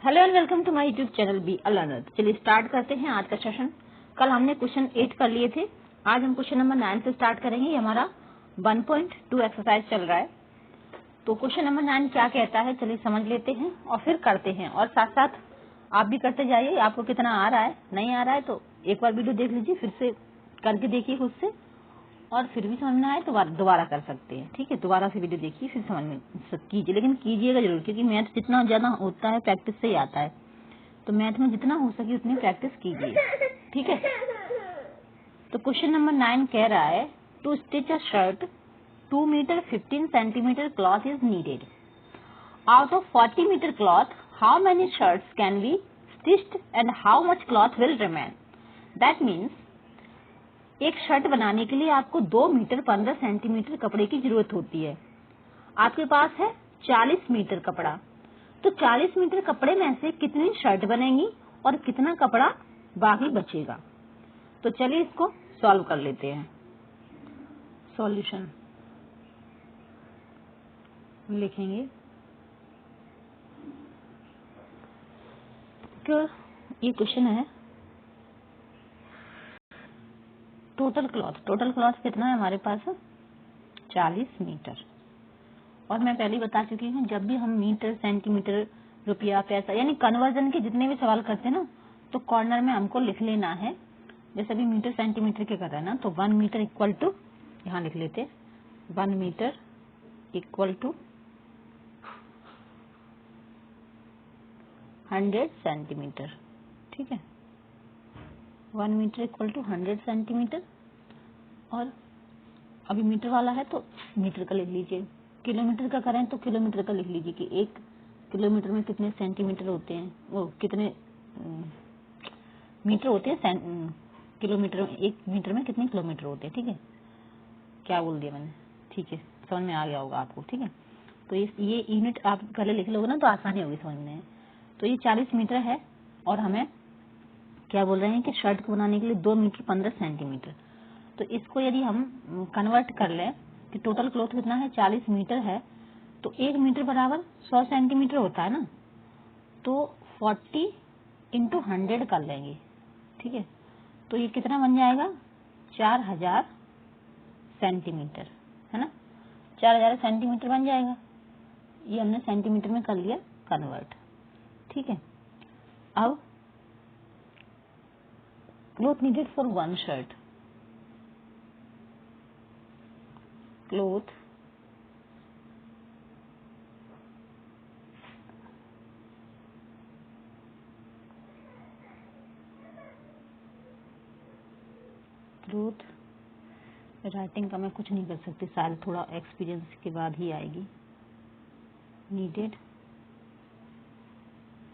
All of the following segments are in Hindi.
Hello and welcome to my YouTube channel be a learner. चलिए स्टार्ट करते हैं आज का सेशन। कल हमने क्वेश्चन 8 कर लिए थे, आज हम क्वेश्चन नंबर 9 से स्टार्ट करेंगे। ये हमारा 1.2 एक्सरसाइज चल रहा है। तो क्वेश्चन नंबर 9 क्या कहता है, चलिए समझ लेते हैं और फिर करते हैं, और साथ साथ आप भी करते जाइए। आपको कितना आ रहा है, नहीं आ रहा है तो एक बार वीडियो देख लीजिए, फिर से करके देखिए खुद से, और फिर भी समझ में आए तो दोबारा कर सकते हैं। ठीक है, दोबारा से वीडियो देखिए, फिर समझ में कीजिए, लेकिन कीजिएगा जरूर, क्योंकि मैथ जितना ज्यादा होता है प्रैक्टिस से ही आता है। तो मैथ में जितना हो सके उतनी प्रैक्टिस कीजिए। ठीक है, तो क्वेश्चन नंबर 9 कह रहा है to stitch a shirt 2 metre 15 centimetre cloth is needed. Out of 40 metre cloth how many shirts can be stitched and how much cloth will remain. That means एक शर्ट बनाने के लिए आपको 2 मीटर 15 सेंटीमीटर कपड़े की जरूरत होती है। आपके पास है 40 मीटर कपड़ा, तो 40 मीटर कपड़े में से कितनी शर्ट बनेंगी और कितना कपड़ा बाकी बचेगा। तो चलिए इसको सॉल्व कर लेते हैं। सॉल्यूशन लिखेंगे तो ये क्वेश्चन है टोटल क्लॉथ कितना है हमारे पास, 40 मीटर। और मैं पहले ही बता चुकी हूँ, जब भी हम मीटर सेंटीमीटर रुपया पैसा यानी कन्वर्जन के जितने भी सवाल करते हैं ना, तो कॉर्नर में हमको लिख लेना है। जैसे अभी मीटर सेंटीमीटर के कर रहे हैं ना, तो 1 मीटर इक्वल टू, यहाँ लिख लेते 1 मीटर इक्वल टू 100 सेंटीमीटर। ठीक है, 1 मीटर इक्वल टू 100 सेंटीमीटर। और अभी मीटर वाला है तो मीटर का लिख लीजिए, किलोमीटर का करें तो किलोमीटर का लिख लीजिए कि 1 किलोमीटर में कितने सेंटीमीटर होते हैं, वो कितने मीटर होते हैं, किलोमीटर में 1 मीटर में कितने किलोमीटर होते हैं। ठीक है, क्या बोल दिया मैंने, ठीक है, समझ में आ गया होगा आपको। ठीक है, तो ये यूनिट आप पहले लिख लोगे ना तो आसानी होगी समझने में। तो ये 40 मीटर है, और हमें क्या बोल रहे हैं कि शर्ट को बनाने के लिए 2 मीटर 15 सेंटीमीटर। तो इसको यदि हम कन्वर्ट कर लें कि टोटल क्लॉथ कितना है, 40 मीटर है, तो 1 मीटर बराबर 100 सेंटीमीटर होता है ना, तो 40 इंटू 100 कर लेंगे। ठीक है, तो ये कितना बन जाएगा, 4000 सेंटीमीटर, है ना, 4000 सेंटीमीटर बन जाएगा। ये हमने सेंटीमीटर में कर लिया कन्वर्ट। ठीक है, अब cloth needed for 1 shirt, cloth writing का मैं कुछ नहीं कर सकती, शायद थोड़ा एक्सपीरियंस के बाद ही आएगी। Needed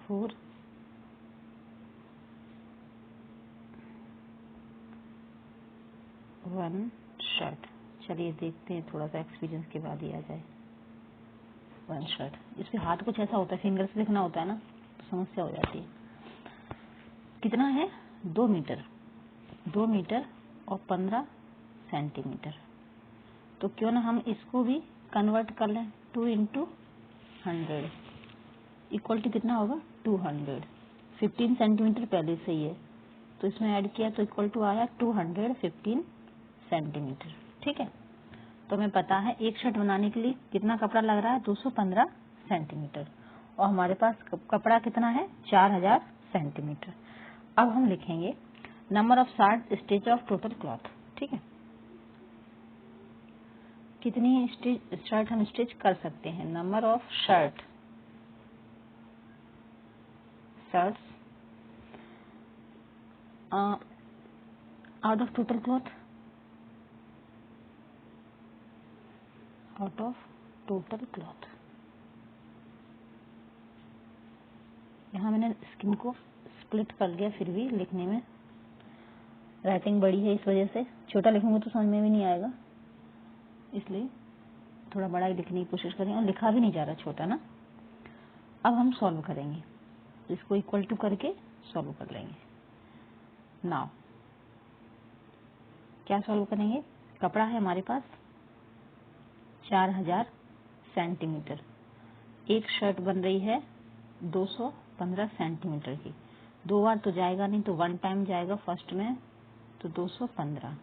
for 1 shirt. चलिए देखते हैं, थोड़ा सा एक्सपीरियंस के बाद ही आ जाए। 1 शर्ट, इस पे हाथ कुछ ऐसा होता है, फिंगर से लिखना होता है ना, तो समस्या हो जाती है। कितना है, 2 मीटर, 2 मीटर और 15 सेंटीमीटर। तो क्यों ना हम इसको भी कन्वर्ट कर लें, 2 इंटू 100 इक्वल टू कितना होगा, 200। 15 सेंटीमीटर पहले से ही है, तो इसमें ऐड किया तो इक्वल टू आया 215 सेंटीमीटर। ठीक है, तो हमें पता है एक शर्ट बनाने के लिए कितना कपड़ा लग रहा है, 215 सेंटीमीटर, और हमारे पास कपड़ा कितना है, 4000 सेंटीमीटर। अब हम लिखेंगे number of stitch of total cloth. ठीक है, कितनी शर्ट हम स्टिच कर सकते हैं, number of shirts out of total cloth, out of total cloth. यहाँ मैंने स्किन को स्प्लिट कर लिया, फिर भी लिखने में राइटिंग बड़ी है, इस वजह से छोटा लिखूंगा तो समझ में भी नहीं आएगा, इसलिए थोड़ा बड़ा ही लिखने की कोशिश करें, और लिखा भी नहीं जा रहा छोटा ना। अब हम सॉल्व करेंगे, इसको इक्वल टू करके सॉल्व कर लेंगे। नाउ क्या सॉल्व करेंगे, कपड़ा है हमारे पास 4000 सेंटीमीटर, एक शर्ट बन रही है 200 215 सेंटीमीटर की। 2 बार तो जाएगा नहीं, तो 1 टाइम जाएगा फर्स्ट में, तो 215।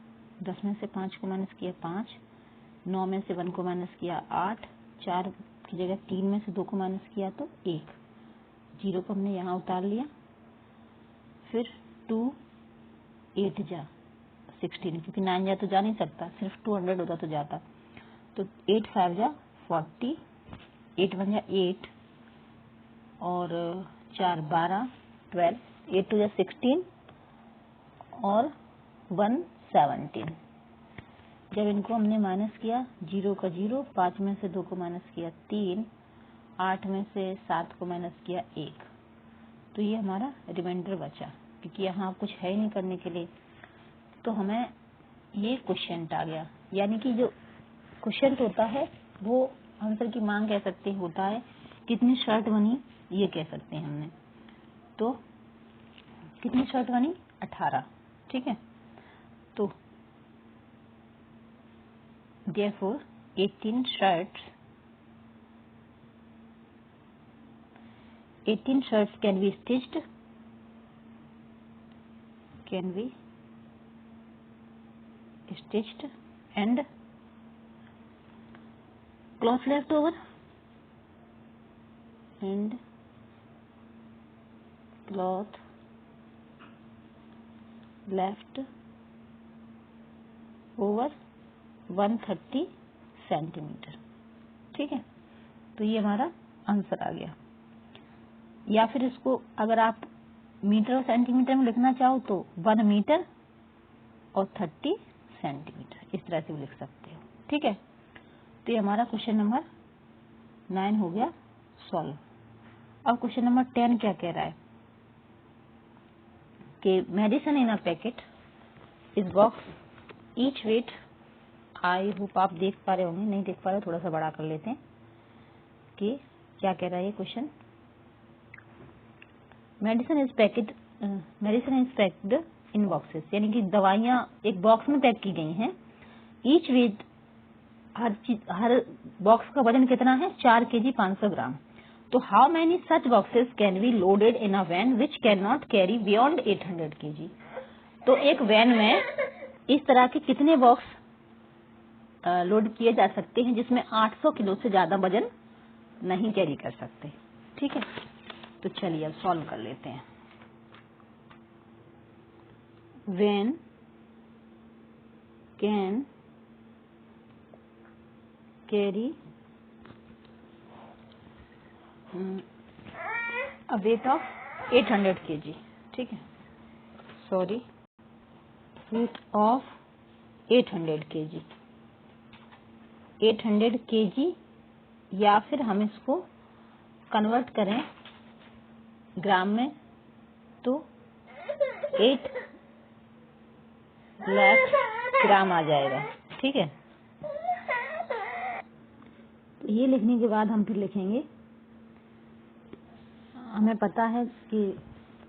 10 में से 5 को माइनस किया 5, 9 में से 1 को माइनस किया 8, 4 की जगह 3 में से 2 को माइनस किया तो 1, 0 को हमने यहाँ उतार लिया। फिर 2 8 जा 16, क्योंकि 9 जा तो जा नहीं सकता, सिर्फ 200 होता तो जाता। तो 8 5 जा 40, 8 1 जा 8 और 4 12, 12, 8 2 जा 16 और 1 17। जब इनको हमने माइनस किया, 0 का 0, 5 में से 2 को माइनस किया 3, 8 में से 7 को माइनस किया 1, तो ये हमारा रिमाइंडर बचा, क्योंकि यहाँ कुछ है ही नहीं करने के लिए। तो हमें ये क्वोशिएंट आ गया, यानी कि जो क्वोशिएंट होता है वो आंसर की मांग कह सकते हैं होता है कितनी शर्ट बनी, ये कह सकते हैं हमने। तो कितनी शर्ट बनी? 18, ठीक है। तो therefore 18 shirts can be stitched and cloth left over and cloth left over 130 centimetre, ठीक है। तो ये हमारा आंसर आ गया। या फिर इसको अगर आप मीटर और सेंटीमीटर में लिखना चाहो तो 1 मीटर और 30 सेंटीमीटर, इस तरह से भी लिख सकते हो, ठीक है। तो ये हमारा क्वेश्चन नंबर 9 हो गया सॉल्व। अब क्वेश्चन नंबर 10 क्या कह रहा है कि medicine in a packet is box each weight, I hope आप देख पा रहे होंगे, नहीं देख पा रहे थोड़ा सा बड़ा कर लेते हैं कि क्या कह रहा है ये question. Medicine is packed in boxes, यानी कि दवाइयाँ एक बॉक्स में पैक की गई हैं। ईच वेट, हर बॉक्स का वजन कितना है? 4 kg 500 ग्राम। तो how many such boxes can be loaded in a van which can not carry beyond 800 kg। तो एक वैन में इस तरह के कितने बॉक्स लोड किए जा सकते हैं जिसमें 800 किलो से ज्यादा वजन नहीं कैरी कर सकते, ठीक है। तो चलिए अब सॉल्व कर लेते हैं। Van can carry a weight of 800 kg, ठीक है, sorry, weight of 800 kg, 800 kg, या फिर हम इसको कन्वर्ट करें ग्राम में तो 8 लाख ग्राम आ जाएगा, ठीक है। तो ये लिखने के बाद हम फिर लिखेंगे, हमें पता है कि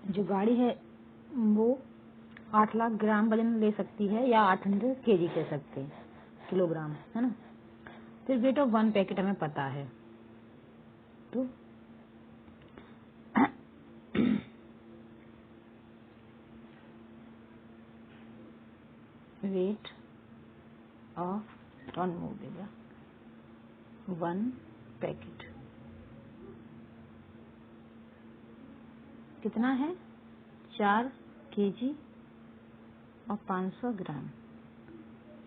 जो गाड़ी है वो 8 लाख ग्राम वजन ले सकती है या 800 kg कह सकते हैं, किलोग्राम, है ना। फिर वेट ऑफ 1 पैकेट हमें पता है, तो वेट ऑफ 1 पैकेट कितना है? 4 kg और 500 ग्राम।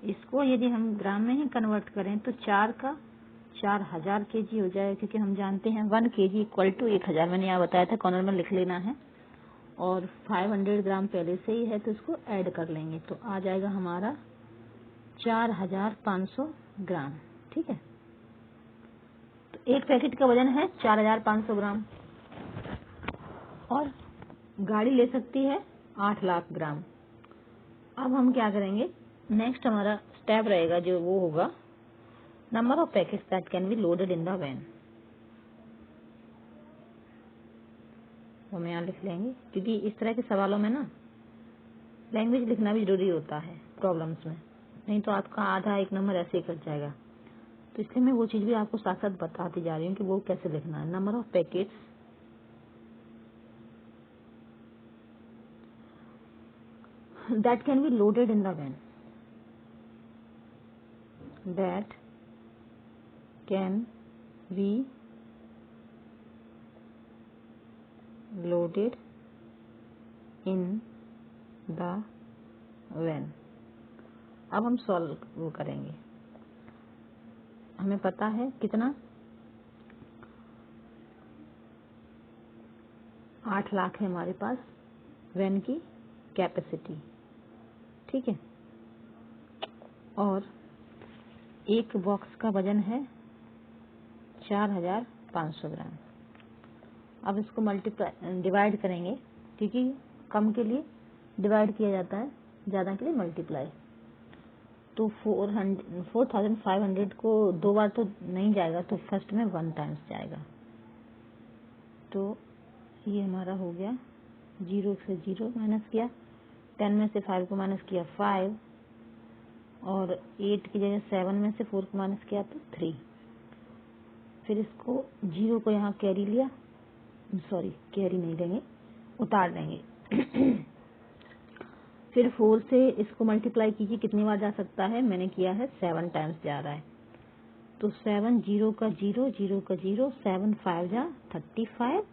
इसको यदि हम ग्राम में ही कन्वर्ट करें तो 4 का 4000 kg हो जाएगा, क्योंकि हम जानते हैं 1 kg इक्वल टू 1000, मैंने यहाँ बताया था, कॉर्नर में लिख लेना है। और 500 ग्राम पहले से ही है तो इसको ऐड कर लेंगे, तो आ जाएगा हमारा 4500 ग्राम, ठीक है। तो एक पैकेट का वजन है 4500 ग्राम और गाड़ी ले सकती है 8 लाख ग्राम। अब हम क्या करेंगे, नेक्स्ट हमारा स्टेप रहेगा जो वो होगा number of packets that can be loaded in the van. हम यहाँ लिख लेंगे, क्योंकि इस तरह के सवालों में ना लैंग्वेज लिखना भी जरूरी होता है प्रॉब्लम्स में, नहीं तो आपका आधा 1 नंबर ऐसे ही कट जाएगा। तो इसलिए मैं वो चीज भी आपको साथ साथ बताती जा रही हूँ कि वो कैसे लिखना है। Number of packets that can be loaded in the van, that can be loaded in the van। अब हम सॉल्व करेंगे। हमें पता है कितना 8 लाख है हमारे पास वैन की कैपेसिटी, ठीक है, और एक बॉक्स का वजन है 4500 ग्राम। अब इसको डिवाइड करेंगे, क्योंकि कम के लिए डिवाइड किया जाता है, ज़्यादा के लिए मल्टीप्लाई। तो 4500 को 2 बार तो नहीं जाएगा, तो फर्स्ट में 1 टाइम्स जाएगा। तो ये हमारा हो गया, 0 से 0 माइनस किया, 10 में से 5 को माइनस किया 5, और 8 की जगह 7 में से 4 को माइनस किया तो 3। फिर इसको 0 को यहाँ कैरी लिया, सॉरी कैरी नहीं लेंगे, उतार देंगे। फिर 4 से इसको मल्टीप्लाई कीजिए, कितनी बार जा सकता है, मैंने किया है 7 टाइम्स जा रहा है। तो 7 0 का 0, 0 का 0, 7 5 जा 35,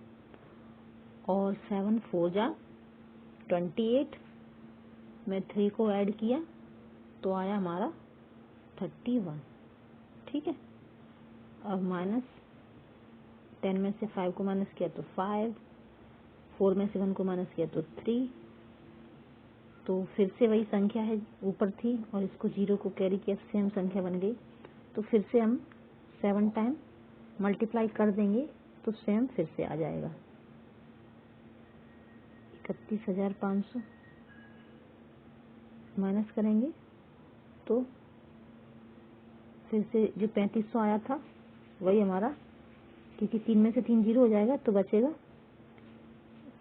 और 7 4 जा 28 में 3 को ऐड किया तो आया हमारा 31, ठीक है। अब माइनस 10 में से 5 को माइनस किया तो 5, 4 में से 1 को माइनस किया तो 3। तो फिर से वही संख्या है ऊपर थी, और इसको 0 को कैरी किया, सेम संख्या बन गई। तो फिर से हम 7 टाइम मल्टीप्लाई कर देंगे तो सेम फिर से आ जाएगा 31,500। माइनस करेंगे तो फिर से जो 3500 आया था वही हमारा, क्योंकि 3 में से 3 0 हो जाएगा तो बचेगा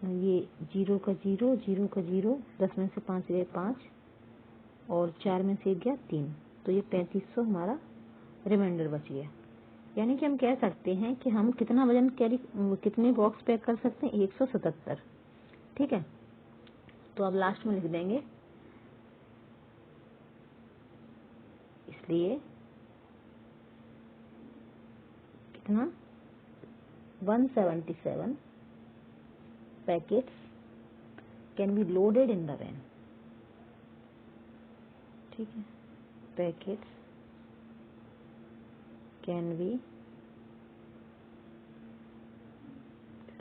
ये 0 का 0, 0 का 0, 10 में से 5 गए 5, और 4 में से 1 गया 3। तो ये 3500 हमारा रिमाइंडर बच गया। यानी कि हम कह सकते हैं कि हम कितना वजन कैरी, कितने बॉक्स पैक कर सकते हैं, 177, ठीक है। तो अब लास्ट में लिख देंगे, इसलिए कितना 177 packets can be loaded in the van, ठीक है। Packets can be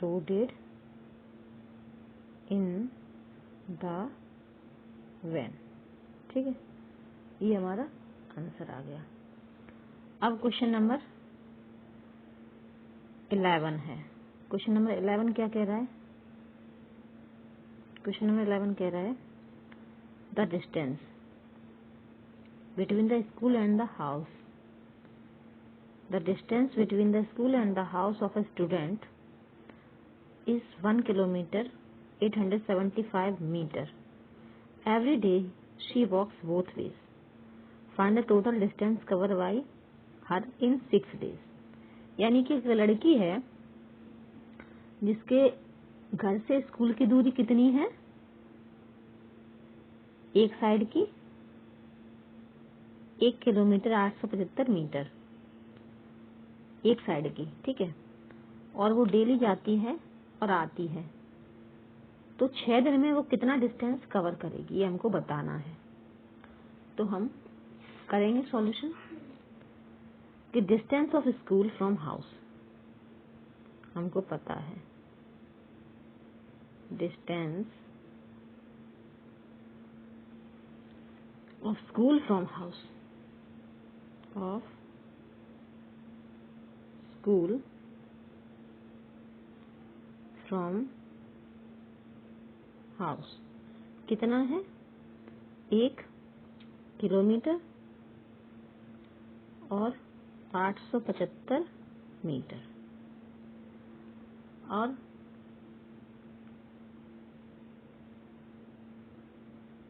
loaded in the van, ठीक है। ये हमारा आंसर आ गया। अब क्वेश्चन नंबर 11 है। क्वेश्चन नंबर 11 क्या कह रहा है? क्वेश्चन नंबर 11 कह रहा है the distance between the school and the house, the distance between the school and the house of a student is 1 kilometer 875 meter. Every day she walks both ways. Find the total distance covered by her in 6 days. यानी कि एक लड़की है जिसके घर से स्कूल की दूरी कितनी है, एक साइड की 1 किलोमीटर 875 मीटर, एक साइड की, ठीक है। और वो डेली जाती है और आती है, तो 6 दिन में वो कितना डिस्टेंस कवर करेगी, ये हमको बताना है। तो हम करेंगे सॉल्यूशन कि distance of school from house हमको पता है, distance of school from house, of school from house कितना है, 1 किलोमीटर और 875 मीटर। और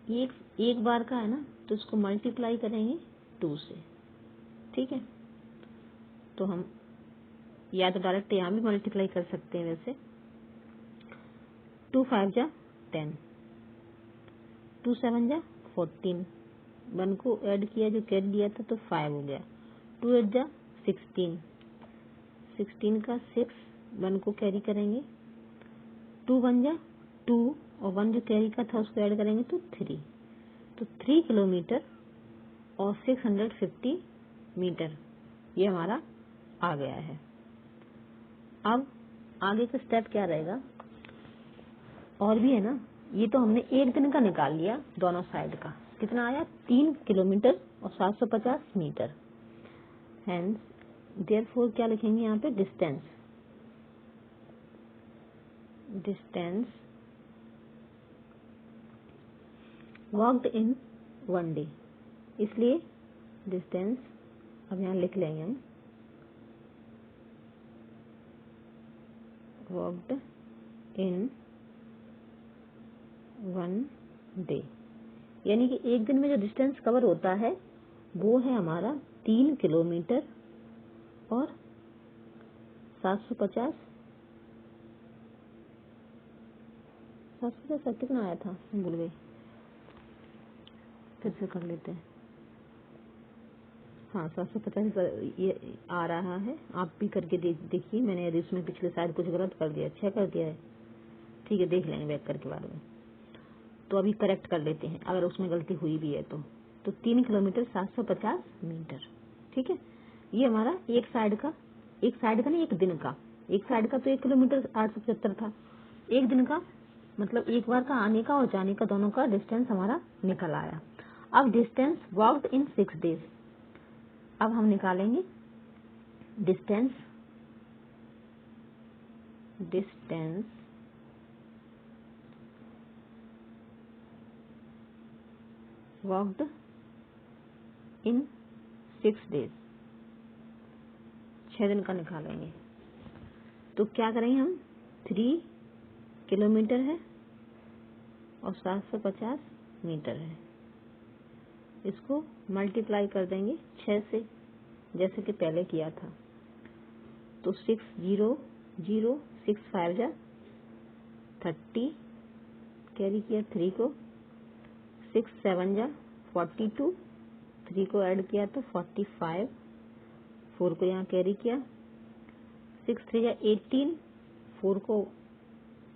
एक बार का है ना, तो इसको मल्टीप्लाई करेंगे 2 से, ठीक है। तो हम या तो डायरेक्ट यहाँ भी मल्टीप्लाई कर सकते हैं, वैसे 2 5 जा 10, 2 7 जा 14, 1 को ऐड किया जो कैरी लिया था तो 5 हो गया, 2 8 जा 16, 16 का 6, 1 को कैरी करेंगे, 2 1 जा 2 और 1 जो कैरी का था उसको ऐड करेंगे तो 3, तो 3 किलोमीटर और 650 मीटर ये हमारा आ गया है। अब आगे का स्टेप क्या रहेगा, और भी है ना, ये तो हमने एक दिन का निकाल लिया दोनों साइड का, कितना आया 3 किलोमीटर और 750 मीटर। हेंस देयरफॉर क्या लिखेंगे यहाँ पे, डिस्टेंस, डिस्टेंस वॉक्ड इन 1 डे, इसलिए डिस्टेंस अब यहाँ लिख लेंगे हम, वॉक्ड इन 1 डे, यानी कि एक दिन में जो डिस्टेंस कवर होता है वो है हमारा 3 किलोमीटर और 750 कितना आया था भूल गई, फिर से कर लेते हैं। हाँ 750 ये आ रहा है, आप भी करके देखिए, मैंने यदि उसमें पिछले शायद कुछ गलत कर दिया, अच्छा कर दिया है, ठीक है देख लेंगे बैक करके बाद में। तो अभी करेक्ट कर लेते हैं अगर उसमें गलती हुई भी है तो 3 किलोमीटर 750 मीटर, ठीक है। ये हमारा एक साइड का नहीं, एक दिन का, एक साइड का तो 1 किलोमीटर 875 था, एक दिन का मतलब एक बार का आने का और जाने का दोनों का डिस्टेंस हमारा निकल आया। अब डिस्टेंस वॉक्ड इन 6 डेज, अब हम निकालेंगे डिस्टेंस वॉक्ड इन 6 डेज, 6 दिन का निकालेंगे। तो क्या करेंगे हम, 3 किलोमीटर है और 750 मीटर है, इसको मल्टीप्लाई कर देंगे 6 से जैसे कि पहले किया था, तो 6 0 0 6 5 जा 30, कैरी किया 3 को, 6 7 जा 42, 3 को ऐड किया तो 45, 4 को यहाँ कैरी किया, 6 3 जा 18, 4 को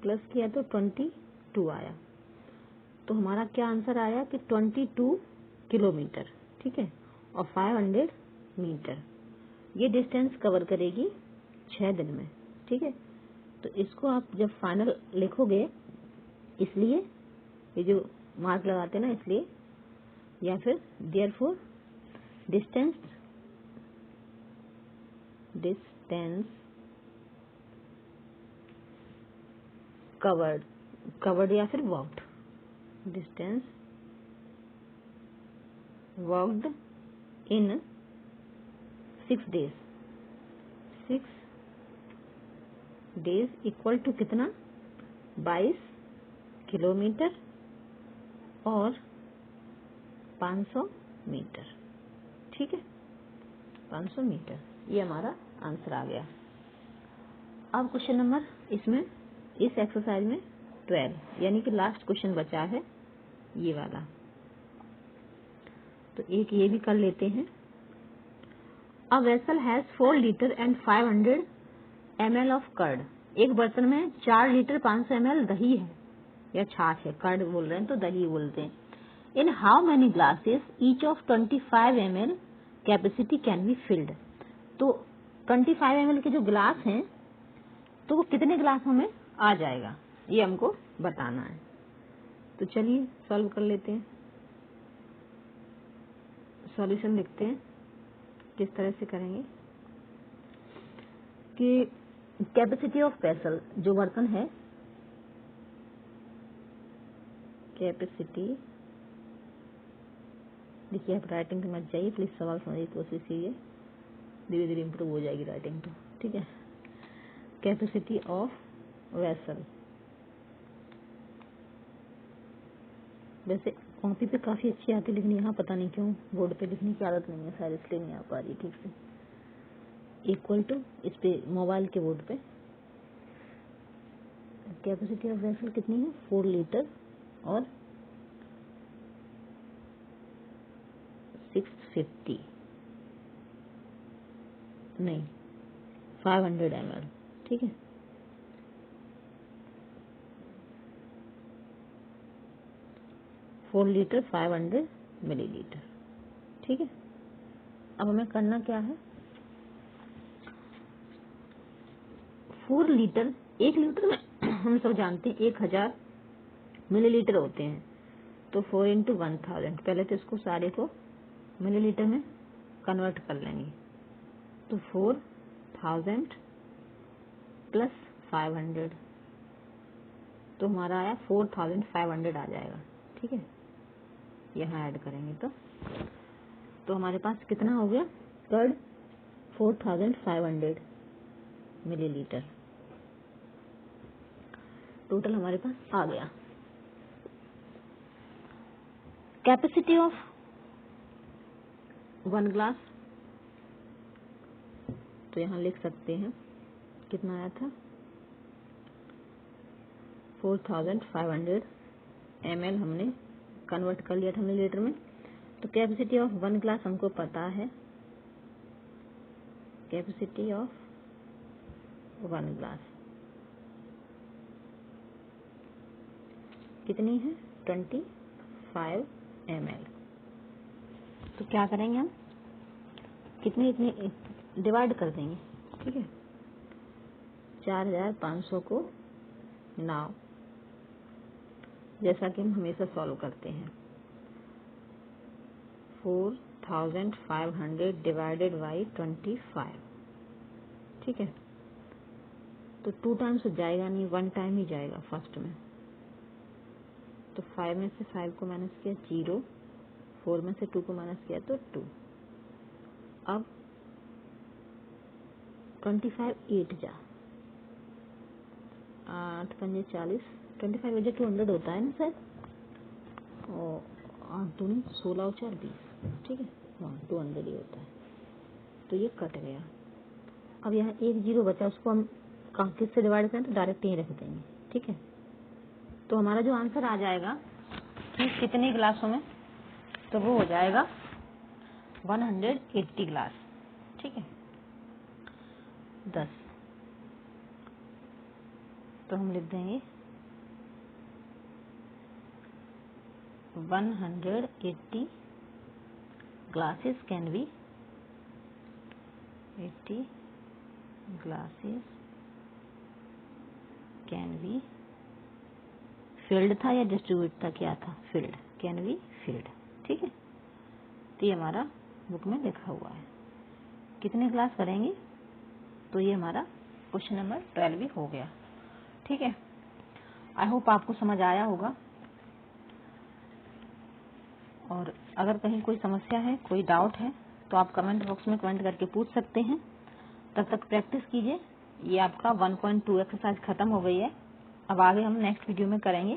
प्लस किया तो 22 आया। तो हमारा क्या आंसर आया कि 22 किलोमीटर, ठीक है, और 500 मीटर ये डिस्टेंस कवर करेगी 6 दिन में, ठीक है। तो इसको आप जब फाइनल लिखोगे, इसलिए ये जो मार्क लगाते हैं ना इसलिए, या फिर देयरफॉर डिस्टेंस कवर्ड या फिर walked, distance walked in 6 days, 6 days equal to कितना, 22 किलोमीटर और 500 मीटर, ठीक है, 500 मीटर ये हमारा आंसर आ गया। अब क्वेश्चन नंबर इसमें इस एक्सरसाइज में 12 यानी कि लास्ट क्वेश्चन बचा है ये वाला, तो एक ये भी कर लेते हैं। A vessel has 4 litre and 500 ml of curd, एक बर्तन में 4 लीटर 500 ml दही है या छाछ है, कर्ड बोल रहे हैं तो दही बोलते हैं। In how many glasses each of 25 ml capacity can be filled, तो 25 ml के जो ग्लास हैं तो वो कितने ग्लासों में आ जाएगा ये हमको बताना है। तो चलिए सॉल्व कर लेते हैं, सॉल्यूशन लिखते हैं, किस तरह से करेंगे कि कैपेसिटी ऑफ वेसल जो बर्तन है, कैपेसिटी, देखिए आप राइटिंग पे मत जाइए प्लीज, सवाल समझने की कोशिश कीजिए, धीरे धीरे इम्प्रूव हो जाएगी राइटिंग तो, ठीक है। कैपेसिटी ऑफ वेसल, वैसे कॉपी पे काफी अच्छी आती लिखनी, यहाँ पता नहीं क्यों बोर्ड पे लिखने की आदत नहीं है शायद, इसलिए नहीं आ पा रही ठीक से। इक्वल टू इस पे मोबाइल के बोर्ड पे कैपेसिटी ऑफ वेसल कितनी है, 4 लीटर और 650 नहीं 500 ml, ठीक है। फोर लीटर 500 मिलीलीटर, ठीक है। अब हमें करना क्या है, 4 लीटर, 1 लीटर में हम सब जानते हैं 1000 मिलीलीटर होते हैं, तो 4 इंटू 1000, पहले तो इसको सारे को मिलीलीटर में कन्वर्ट कर लेंगे, तो 4000 प्लस 500, तो हमारा आया 4500 आ जाएगा, ठीक है। यहाँ ऐड करेंगे तो हमारे पास कितना हो गया, कर्ड 4500 मिलीलीटर टोटल हमारे पास आ गया। कैपेसिटी ऑफ 1 ग्लास, तो यहाँ लिख सकते हैं कितना आया था, 4500 ml हमने कन्वर्ट कर लिया था मिलीलीटर में। तो कैपेसिटी ऑफ 1 ग्लास हमको पता है, कैपेसिटी ऑफ 1 ग्लास कितनी है, 25 ml। तो क्या करेंगे हम, कितनी इतनी डिवाइड कर देंगे, ठीक है। 4500 को 9, जैसा कि हम हमेशा सॉल्व करते हैं, 4500 डिवाइडेड बाई 25, ठीक है। तो 2 टाइम्स जाएगा नहीं, 1 टाइम ही जाएगा फर्स्ट में, तो 5 में से 5 को माइनस किया 0, 4 में से 2 को माइनस किया तो 2। अब 25 8 जा 8 पंजे 40, 25 वजह 200 होता है ना सर, और 8 दूनी 16 और 4 20, ठीक है। हाँ 200 ही होता है, तो ये कट गया। अब यहाँ 1 0 बचा, उसको हम किससे डिवाइड करें, तो डायरेक्ट यहीं रख देंगे, ठीक है। तो हमारा जो आंसर आ जाएगा कि कितने ग्लासों में, तो वो हो जाएगा 180 ग्लास, ठीक है। 10, तो हम लिख देंगे 180 glasses can be 80 glasses can be filled था या डिस्ट्रीब्यूट था, क्या था, filled, can be filled, ठीक है। तो ये हमारा बुक में लिखा हुआ है, कितने ग्लास करेंगे, तो ये हमारा क्वेश्चन नंबर 12 भी हो गया, ठीक है। आई होप आपको समझ आया होगा, और अगर कहीं कोई समस्या है, कोई डाउट है, तो आप कमेंट बॉक्स में कमेंट करके पूछ सकते हैं। तब तक प्रैक्टिस कीजिए। ये आपका 1.2 एक्सरसाइज खत्म हो गई है। अब आगे हम नेक्स्ट वीडियो में करेंगे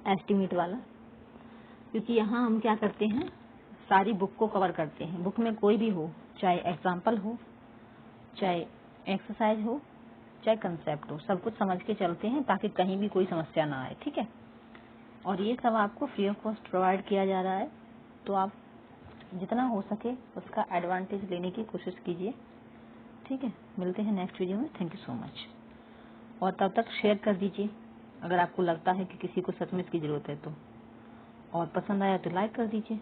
एस्टीमेट वाला, क्योंकि यहाँ हम क्या करते हैं, सारी बुक को कवर करते हैं। बुक में कोई भी हो, चाहे एग्जाम्पल हो, चाहे एक्सरसाइज हो, चाहे कंसेप्ट हो, सब कुछ समझ के चलते हैं ताकि कहीं भी कोई समस्या ना आए, ठीक है। और ये सब आपको फ्री ऑफ कॉस्ट प्रोवाइड किया जा रहा है, तो आप जितना हो सके उसका एडवांटेज लेने की कोशिश कीजिए, ठीक है। मिलते हैं नेक्स्ट वीडियो में। Thank you so much. और तब तक शेयर कर दीजिए अगर आपको लगता है कि किसी को सच में इसकी ज़रूरत है तो, और पसंद आया तो लाइक कर दीजिए।